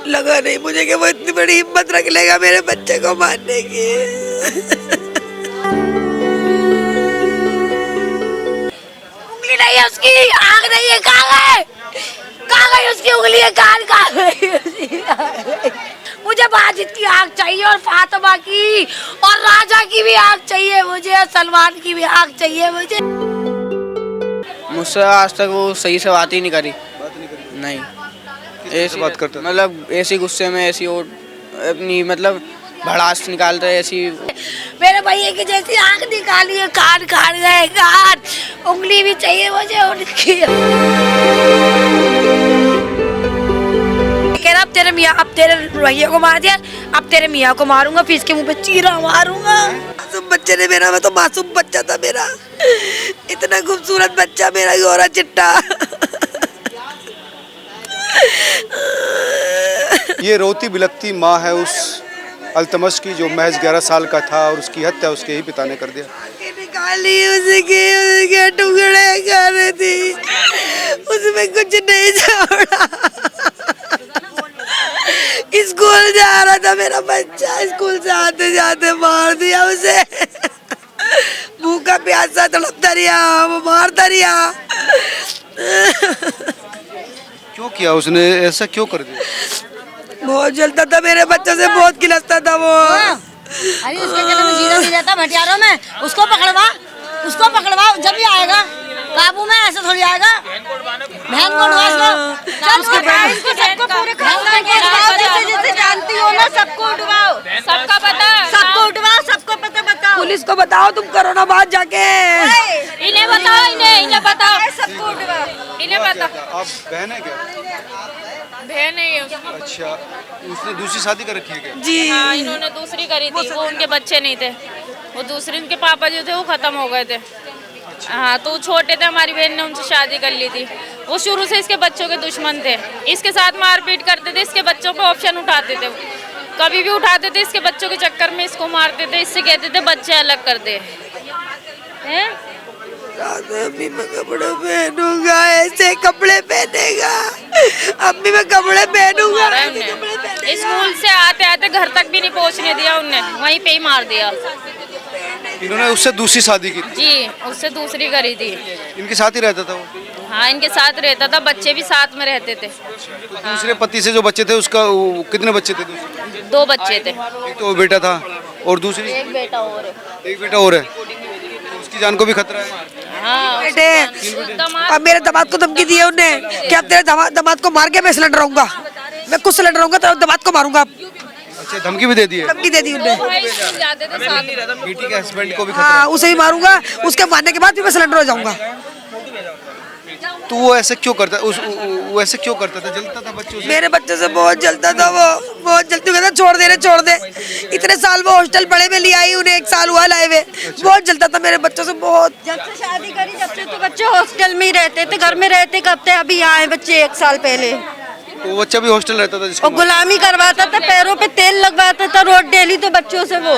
लगा नहीं मुझे कि वो इतनी बड़ी हिम्मत रख लेगा मेरे बच्चे को मारने की। उंगली नहीं है उसकी, आँख नहीं है, कहाँ गई उसकी उंगली है, कान कहाँ गई? मुझे बाजिद की आँख चाहिए और फातिमा की और राजा की भी आँख चाहिए मुझे और सलमान की भी आँख चाहिए मुझे। मुझसे आज तक वो सही से बात ही नहीं करी। नहीं ऐसी बात करता मतलब ऐसी गुस्से में ऐसी वो अपनी मतलब भड़ास निकालता है ऐसी। मेरे भैया की जैसी आँख निकाली है, कान काट गए, कान, उंगली भी चाहिए मुझे उनकी। कह रहा अब तेरे मियाँ, अब तेरे भैया को मार दिया, अब तेरे मियाँ को मारूंगा, फिर इसके मुंह पे चीरा मारूंगा। मासूम बच्चे ने मेरा, मैं तो मासूम बच्चा था मेरा, इतना खूबसूरत बच्चा मेरा गोरा चिट्टा। ये रोती बिलखती माँ है उस अल्तमश की जो महज 11 साल का था और उसकी हत्या उसके ही पिता ने कर दिया। निकाली उसके टुकड़े कर दी, उसमें कुछ नहीं छोड़ा। स्कूल जा रहा था मेरा बच्चा, स्कूल से आते जाते मार दिया उसे। भूखा प्यासा तड़पता रहा, वो मारता रहा। क्यों किया उसने ऐसा, क्यों कर दिया? बहुत जलता था मेरे बच्चे से, बहुत खिलस्ता था वो। अरे उसके गले में जीरा नहीं रहता भटियारों में, उसको पकड़वा जब भी आएगा काबू में, ऐसे थोड़ी आएगा। बहन को उठवा सबको पूरे खानदान को उठवाओ, जैसे जानती हो ना, सबको उठवाओ, सबका पता, सबको उठवाओ, सबको पता बताओ। पुलिस को बताओ तुम करो ना बात जाके, इन्हें बताओ, इन्हें बताओ, सबको उठवाओ, इन्हें बताओ। आप बहन है क्या? बहन है ये। अच्छा, उसने दूसरी शादी कर रखी है क्या? जी हाँ, इन्होंने दूसरी करी थी, वो उनके बच्चे नहीं थे, वो दूसरे उनके पापा जो थे वो खत्म हो गए थे। हाँ, तो छोटे थे, हमारी बहन ने उनसे शादी कर ली थी। वो शुरू से इसके बच्चों के दुश्मन थे, इसके साथ मारपीट करते थे, इसके बच्चों पे ऑप्शन उठाते थे, कभी भी उठाते थे, इसके बच्चों के चक्कर में इसको मारते थे, इससे कहते थे बच्चे अलग कर दे। अम्मी मैं कपड़े पहनूंगा, ऐसे कपड़े पहनेगा, अम्मी मैं कपड़े पहनूंगा। स्कूल से आते आते घर तक भी नहीं पहुंचने दिया उनने, वहीं पे ही मार दिया। इन्होंने उससे दूसरी शादी की थी? जी, उससे दूसरी करी थी। इनके साथ ही रहता था वो? हाँ, इनके साथ रहता था, बच्चे भी साथ में रहते थे। तो दूसरे पति से जो बच्चे थे उसका कितने बच्चे थे? 2 बच्चे थे। एक तो वो बेटा था और दूसरी? एक बेटा और है। एक बेटा और है, तो उसकी जान को भी खतरा है। हाँ, बेटे अब मेरे दामाद को धमकी दी है उनने कि अब तेरे दामाद को मार के मैं सिलेंडर रहूंगा, मैं कुछ सिलेंडर रहूंगा तो दामाद को मारूंगा। अच्छा, धमकी भी दे दी है? धमकी दे दी उनने। जाते थे साथ में। बेटी के हस्बैंड को भी खतरा हाँ, उसे भी मारूंगा, उसके मारने के बाद भी मैं सिलेंडर हो जाऊंगा। तो वो ऐसे क्यों करता? वो ऐसे क्यों करता था? जलता था बच्चों से? मेरे बच्चे से बहुत जलता था वो, बहुत जलती हुआ था। छोड़ दे। इतने साल वो हॉस्टल पढ़े में ले आई, उन्हें 1 साल हुआ लाए हुए। बहुत जलता था मेरे बच्चों से, बहुत। जब से शादी करी जब से तो बच्चे हॉस्टल में ही रहते थे, घर में रहते कब थे, अभी आए बच्चे 1 साल पहले। वो बच्चा भी हॉस्टल रहता था जिसको और गुलामी करवाता था, पैरों पे तेल लगवाता था रोज डेली, तो बच्चों से वो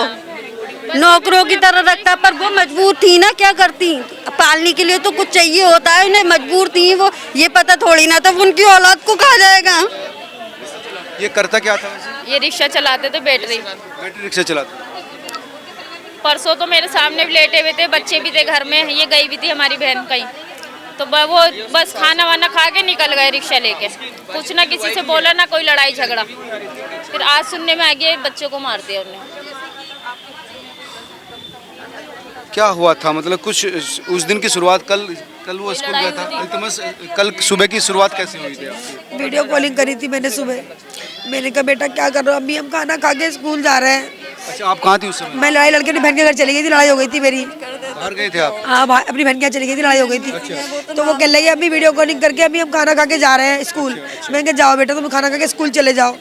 नौकरों की तरह रखता। पर वो मजबूर थी ना, क्या करती, पालने के लिए तो कुछ चाहिए होता है उन्हें, मजबूर थी वो, ये पता थोड़ी ना था उनकी औलाद को खा जाएगा। ये करता क्या था वैसे? ये रिक्शा चलाते थे, बैटरी रिक्शा चलाता? परसों तो मेरे सामने भी लेटे हुए थे, बच्चे भी थे घर में, ये गई भी थी हमारी बहन कहीं, तो वो बस खाना वाना खा के निकल गए रिक्शा लेके, कुछ ना किसी से बोला ना कोई लड़ाई झगड़ा। फिर आज सुनने में आ गया बच्चों को मार दिया उन्होंने। क्या हुआ था, मतलब कुछ उस दिन की शुरुआत कल वो स्कूल गया था अल्तमश, कल सुबह की शुरुआत कैसे हुई थी आपकी? वीडियो कॉलिंग करी थी मैंने सुबह, मैंने कहा बेटा क्या कर रहे हो? अम्मी हम खाना खा के स्कूल जा रहे हैं। अच्छा, आप कहाँ थी उस समय? मैं लड़ाई लड़के अपनी बहन के घर चली गई थी, लड़ाई हो गई थी मेरी। बाहर गए थे आप? हाँ, अपनी बहन के यहाँ चली गई थी, लड़ाई हो गई थी। तो वो कह लगी अम्मी वीडियो कॉलिंग करके अभी हम खाना खा के जा रहे हैं स्कूल। मैंने कहा जाओ बेटा तुम खाना खा के स्कूल चले जाओ।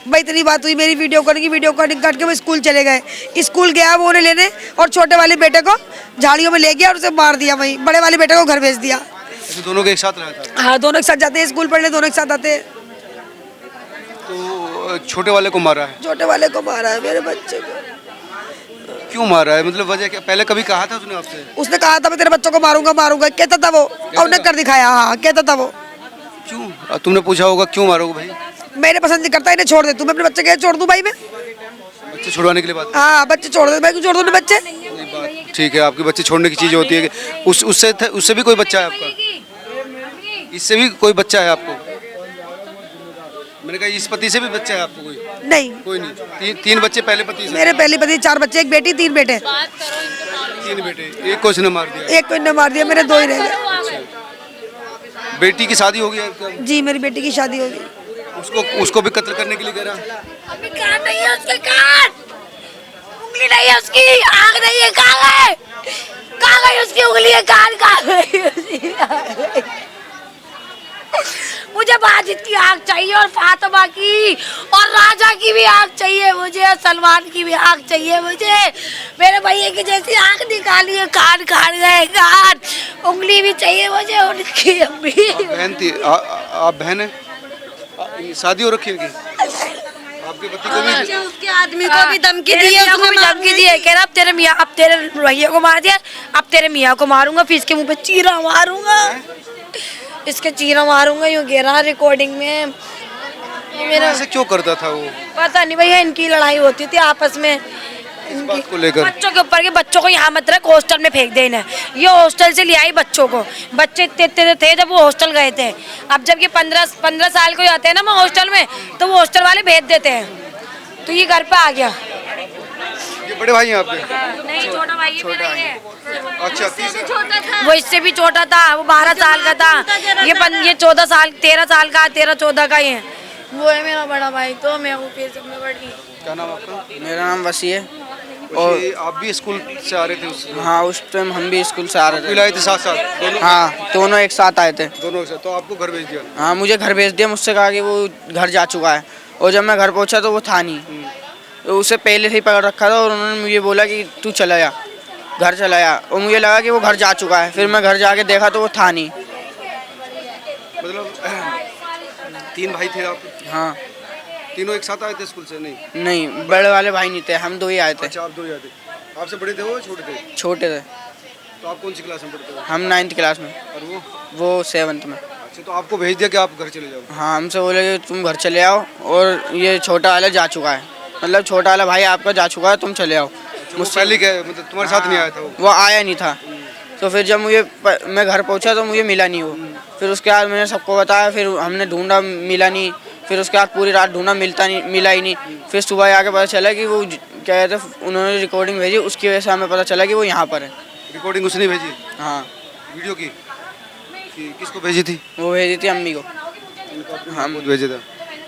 भाई इतनी बात हुई मेरी, वीडियो कॉलिंग करके वो स्कूल चले गए। स्कूल गया वो उन्हें लेने, और छोटे वाले बेटे को झाड़ियों में ले गया और उसे मार दिया वहीं, बड़े वाले बेटे को घर भेज दिया। दोनों के एक साथ रहा था? हाँ, दोनों एक साथ जाते हैं स्कूल पढ़ने, दोनों एक साथ आते हैं। तो छोटे वाले को मारा है? छोटे वाले को मारा है मेरे बच्चे को। क्यों मारा है, मतलब वजह क्या? पहले कभी कहा था उसने आपसे? उसने कहा था मैं तेरे बच्चों को मारूंगा, कहता था वो, और उन्हें कर दिखाया। हाँ, कहता था वो। क्यों? तुमने पूछा होगा क्यों मारोगे भाई? मेरे पसंद नहीं करता, इन्हें छोड़ दे तू। मैं अपने बच्चे कैसे छोड़ दूं भाई मैं? बच्चे छुड़वाने के लिए बात हाँ बच्चे छोड़ दे, मैं क्यों छोड़ दूं अपने बच्चे? बात ठीक है, आपके बच्चे छोड़ने की चीज़ होती है कि उससे भी कोई बच्चा है आपका? इससे भी कोई बच्चा है आपको? मैंने कहा इस पति से भी बच्चा है आपको कोई? नहीं, कोई नहीं। तीन बच्चे पहले पति से? मेरे पहले पति 4 बच्चे, 1 बेटी 3 बेटे। 3 बेटे, एक को इसने मार दिया? एक को इन्होंने मार दिया, मेरे 2 ही रह गए। बेटी की शादी हो गई है आपका? जी मेरी बेटी की शादी होगी। उसको भी कत्ल करने के लिए कह रहा? अभी कान नहीं है उसके, कान उंगली नहीं है उसकी, आँख नहीं है, कहाँ गई उसकी उंगली है, कान कहाँ गई उसकी? मुझे बाजिद की आँख चाहिए और फातिमा की और राजा की भी आँख चाहिए मुझे, और सलमान की भी आँख चाहिए मुझे। मेरे भैया की जैसी आँख निकाली है, कान काट गए, कान उंगली भी चाहिए मुझे उनकी। अम्मी बहन थी आप बहन है? शादी हो रखी है इनकी? आपके पति को भी? उसके आदमी को भी धमकी दी है, उसको भी धमकी दी है, कह रहा अब तेरे भैया को मार दिया, अब तेरे मियाँ को मारूंगा, फिर इसके मुंह पे चीरा मारूंगा, इसके चीरा मारूंगा, यूँ कह रहा रिकॉर्डिंग में। ये मेरा ऐसे क्यों करता था वो? पता नहीं भैया, इनकी लड़ाई होती थी आपस में बात को लेकर। बच्चों के ऊपर के बच्चों को यहाँ मत रख, हॉस्टल में फेंक देना। ये हॉस्टल से ले आई बच्चों को, बच्चे इतने थे जब वो हॉस्टल गए थे। अब जब ये 15 साल को आते हैं ना वो हॉस्टल में, तो वो हॉस्टल वाले भेज देते हैं। तो ये घर पे आ गया। ये बड़े भाई हैं आपके? नहीं, छोटा भाई है मेरा ये। अच्छा, वो इससे भी छोटा था, वो 12 साल का था। ये 14 साल 13 साल का, 13-14 का ही है। वो है मेरा बड़ा भाई। तो मैं वो फिर सब में बड़ी। क्या नाम आपका? मेरा नाम वसी है। और आप भी स्कूल से आ रहे थे उस? हाँ, उस टाइम हम भी स्कूल से आ रहे थे। मिलाए थे साथ साथ दोनों? हाँ, दोनों एक साथ आए थे। दोनों एक साथ। तो आपको घर भेज दिया? हाँ, मुझे घर भेज दिया, मुझसे कहा कि वो घर जा चुका है। और जब मैं घर पहुंचा तो वो था नहीं, तो उसे पहले से ही पकड़ रखा था। और उन्होंने मुझे बोला कि तू चला जा, घर चला जा। और मुझे लगा कि वो घर जा चुका है। फिर मैं घर जाके देखा तो वो था नहीं। मतलब 3 भाई थे आप? हाँ। तीनों एक साथ आए थे स्कूल से? नहीं, बड़े वाले भाई नहीं थे, हम 2 ही आए थे। अच्छा, आप 2 ही आए थे। आपसे बड़े थे वो छोटे थे? छोटे थे। तो आप कौन सी क्लास में पढ़ते हो? हम 9th क्लास में। और वो 7th में। अच्छा, तो आपको भेज दिया कि आप घर चले जाओ? हाँ, हमसे बोले कि तुम घर चले आओ, और ये छोटा वाला जा चुका है, मतलब छोटा वाला भाई आपका जा चुका है, तुम चले आओ। मुझसे पहले क्या मतलब तुम्हारे साथ नहीं आया था वो? वो आया नहीं था। तो फिर जब मैं घर पहुंचा तो मुझे मिला नहीं वो। फिर उसके बाद मैंने सबको बताया, फिर हमने ढूंढा, मिला नहीं। फिर उसके बाद पूरी रात ढूंढा, मिला ही नहीं। फिर सुबह आके पता चला कि वो क्या कहते हैं, उन्होंने रिकॉर्डिंग भेजी, उसकी वजह से हमें पता चला कि वो यहाँ पर है। रिकॉर्डिंग उसने भेजी? हाँ। वीडियो की? किसको भेजी थी? वो भेजी थी अम्मी को। हाँ, भेजा था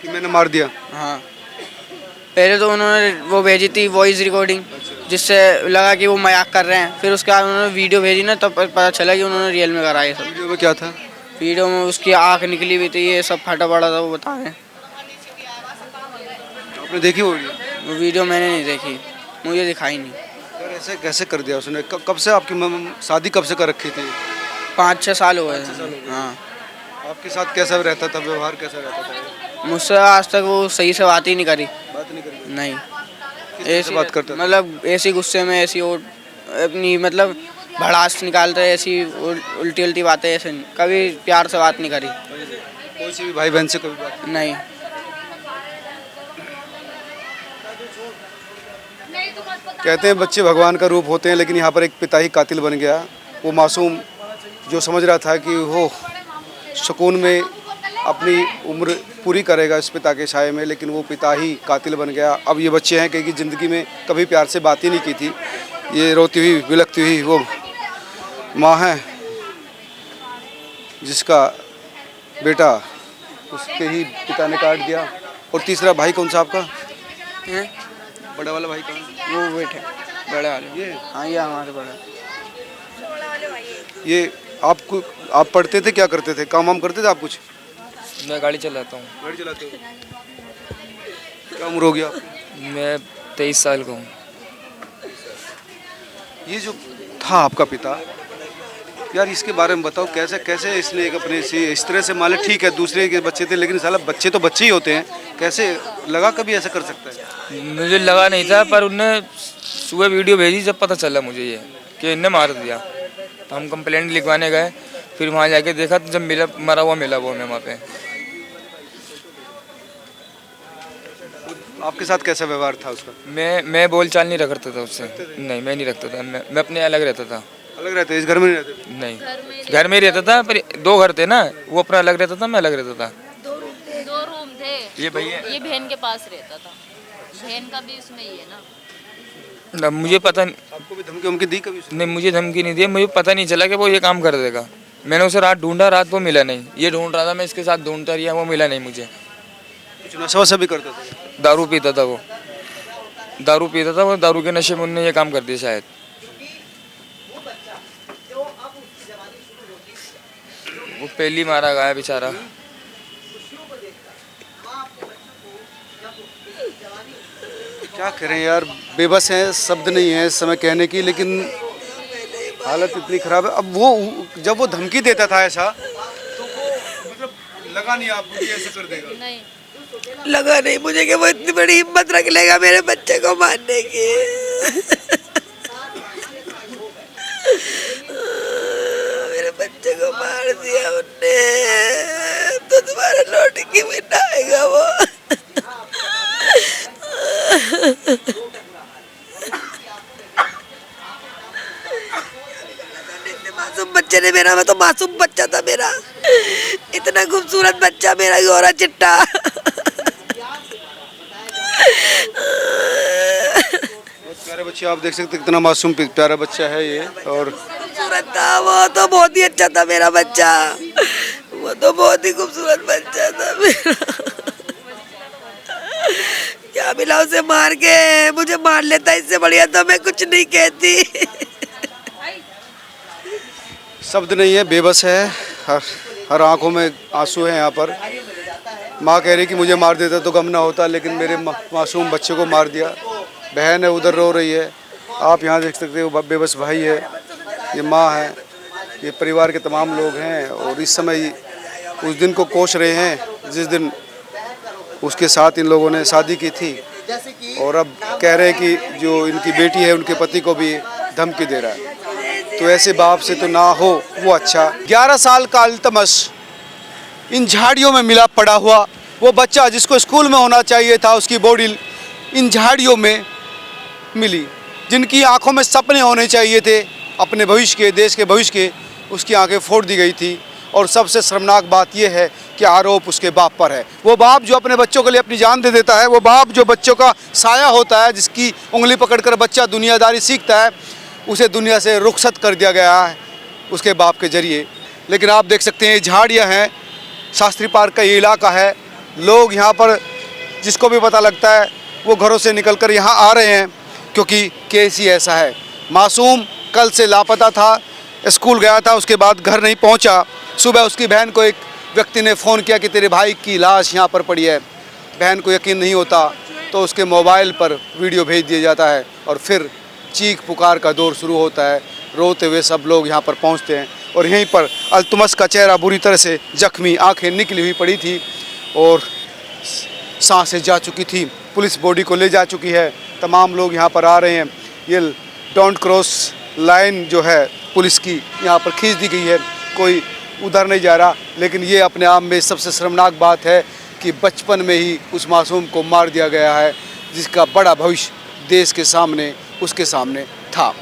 कि मैंने मार दिया? हाँ, पहले तो उन्होंने वो भेजी थी वॉइस रिकॉर्डिंग, जिससे लगा कि वो मजाक कर रहे हैं। फिर उसके बाद उन्होंने वीडियो भेजी ना, तब पता चला कि उन्होंने रियल में करा ये सब। वीडियो में क्या था? वीडियो में उसकी आँख निकली हुई थी, ये सब फटा पड़ा था, वो बता रहे हैं। आपने देखी वो वीडियो? वो वीडियो मैंने नहीं देखी, मुझे दिखाई नहीं। यार ऐसे कैसे कर दिया उसने? कब से आपकी शादी कब से कर रखी थी? 5-6 साल हो गए थे। हाँ। आपके साथ कैसा रहता था, व्यवहार कैसा रहता था? मुझसे आज तक वो सही से बात ही नहीं करी। बात नहीं करी? नहीं, किस तरह से ऐसी बात करता था? मतलब ऐसी गुस्से में, ऐसी अपनी मतलब भड़ास निकालते, ऐसी उल्टी बातें, ऐसे कभी प्यार से बात नहीं करी। कोई से भी भाई बहन से कभी बात? नहीं। कहते हैं बच्चे भगवान का रूप होते हैं, लेकिन यहाँ पर एक पिता ही कातिल बन गया। वो मासूम जो समझ रहा था कि वो सुकून में अपनी उम्र पूरी करेगा इस पिता के साये में, लेकिन वो पिता ही कातिल बन गया। अब ये बच्चे हैं कि ज़िंदगी में कभी प्यार से बात ही नहीं की थी। ये रोती हुई बिलखती हुई वो माँ है जिसका बेटा उसके ही पिता ने काट दिया। और तीसरा भाई कौन सा आपका? बड़ा वाला भाई कौन? वो बैठे बड़े वाले। ये? हाँ, ये हमारे बड़े। ये आप पढ़ते थे, क्या करते थे, काम वाम करते थे आप कुछ? मैं गाड़ी चलाता हूँ। गाड़ी चलाते हो? क्या उम्र हो गया आपकी? मैं 23 साल का हूँ। ये जो था आपका पिता, यार इसके बारे में बताओ, कैसे कैसे इसने एक अपने से इस तरह से, मान लो ठीक है दूसरे के बच्चे थे, लेकिन साला बच्चे तो बच्चे ही होते हैं, कैसे लगा कभी ऐसा कर सकता है? मुझे लगा नहीं था, पर उनने सुबह वीडियो भेजी, जब पता चला मुझे ये कि इनने मार दिया। तो हम कंप्लेंट लिखवाने गए, फिर वहाँ जाके देखा तो जब मिला, मरा हुआ मिला वो हमें वहाँ पे। आपके साथ कैसा व्यवहार था उसका? मैं बोलचाल नहीं रखता था उससे, नहीं मैं नहीं रखता था, मैं अपने अलग रहता था। अलग रहते, इस घर में नहीं रहते थे? नहीं, घर में ही रहता था, पर 2 घर थे ना, वो अपना अलग रहता था, मैं अलग रहता था। 2 रूम थे। ये भैया ये बहन के पास रहता था, बहन का भी उसमें ही है ना। ना मुझे पता नहीं, आपको भी धमकी उमकी दी कभी उसने? नहीं मुझे धमकी नहीं दी, मुझे पता नहीं चला कि वो ये काम कर देगा। मैंने उसे रात ढूंढा, रात वो मिला नहीं, ये ढूंढ रहा था, मैं इसके साथ ढूंढता रहा, वो मिला नहीं मुझे। कुछ नशा वशा भी करता था? दारू पीता था वो, दारू पीता था वो, दारू के नशे में उन्होंने ये काम कर दिया शायद। वो पहली मारा गया बेचारा। क्या करें यार, बेबस हैं, शब्द नहीं है इस समय कहने की, लेकिन हालत इतनी खराब है। अब वो जब वो धमकी देता था ऐसा, तो वो मतलब लगा नहीं आपको कि ऐसा कर देगा? नहीं, लगा नहीं मुझे कि वो इतनी बड़ी हिम्मत रख लेगा मेरे बच्चे को मारने की। मेरे बच्चे को मार दिया उनने, तो तुम्हारा लौटेगी भी ना आएगा वो। मासूम बच्चे ने मेरा, मैं तो मासूम बच्चा था मेरा, इतना खूबसूरत बच्चा मेरा, गोरा चिट्टा। बहुत प्यारे बच्चे, आप देख सकते हैं कितना मासूम प्यारा बच्चा है ये। और खूबसूरत था वो, तो बहुत ही अच्छा था मेरा बच्चा, वो तो बहुत ही खूबसूरत बच्चा था मेरा। क्या मिला उसे मार के, मुझे मार लेता, इससे बढ़िया तो मैं कुछ नहीं कहती। शब्द नहीं है, बेबस है, हर आंखों में आंसू है यहाँ पर। माँ कह रही कि मुझे मार देता तो गम ना होता, लेकिन मेरे मासूम बच्चे को मार दिया। बहन है उधर रो रही है, आप यहाँ देख सकते हो, बेबस भाई है, ये माँ है, ये परिवार के तमाम लोग हैं। और इस समय उस दिन को कोस रहे हैं जिस दिन उसके साथ इन लोगों ने शादी की थी, और अब कह रहे हैं कि जो इनकी बेटी है उनके पति को भी धमकी दे रहा है। तो ऐसे बाप से तो ना हो वो अच्छा। 11 साल का अल्तमश इन झाड़ियों में मिला पड़ा हुआ, वो बच्चा जिसको स्कूल में होना चाहिए था, उसकी बॉडी इन झाड़ियों में मिली। जिनकी आंखों में सपने होने चाहिए थे अपने भविष्य के, देश के भविष्य के, उसकी आंखें फोड़ दी गई थी। और सबसे शर्मनाक बात यह है कि आरोप उसके बाप पर है। वो बाप जो अपने बच्चों के लिए अपनी जान दे देता है, वो बाप जो बच्चों का साया होता है, जिसकी उंगली पकड़कर बच्चा दुनियादारी सीखता है, उसे दुनिया से रुखसत कर दिया गया है उसके बाप के जरिए। लेकिन आप देख सकते हैं ये झाड़ियाँ हैं, शास्त्री पार्क का ये इलाका है। लोग यहाँ पर जिसको भी पता लगता है वो घरों से निकलकर यहाँ आ रहे हैं, क्योंकि केस ही ऐसा है। मासूम कल से लापता था, स्कूल गया था, उसके बाद घर नहीं पहुँचा। सुबह उसकी बहन को एक व्यक्ति ने फ़ोन किया कि तेरे भाई की लाश यहाँ पर पड़ी है। बहन को यकीन नहीं होता तो उसके मोबाइल पर वीडियो भेज दिया जाता है, और फिर चीख पुकार का दौर शुरू होता है। रोते हुए सब लोग यहाँ पर पहुँचते हैं, और यहीं पर अल्तमश का चेहरा बुरी तरह से जख्मी, आंखें निकली हुई पड़ी थी और सांसें जा चुकी थी। पुलिस बॉडी को ले जा चुकी है, तमाम लोग यहाँ पर आ रहे हैं। ये डोंट क्रॉस लाइन जो है पुलिस की यहाँ पर खींच दी गई है, कोई उधर नहीं जा रहा। लेकिन ये अपने आप में सबसे शर्मनाक बात है कि बचपन में ही उस मासूम को मार दिया गया है, जिसका बड़ा भविष्य देश के सामने, उसके सामने था।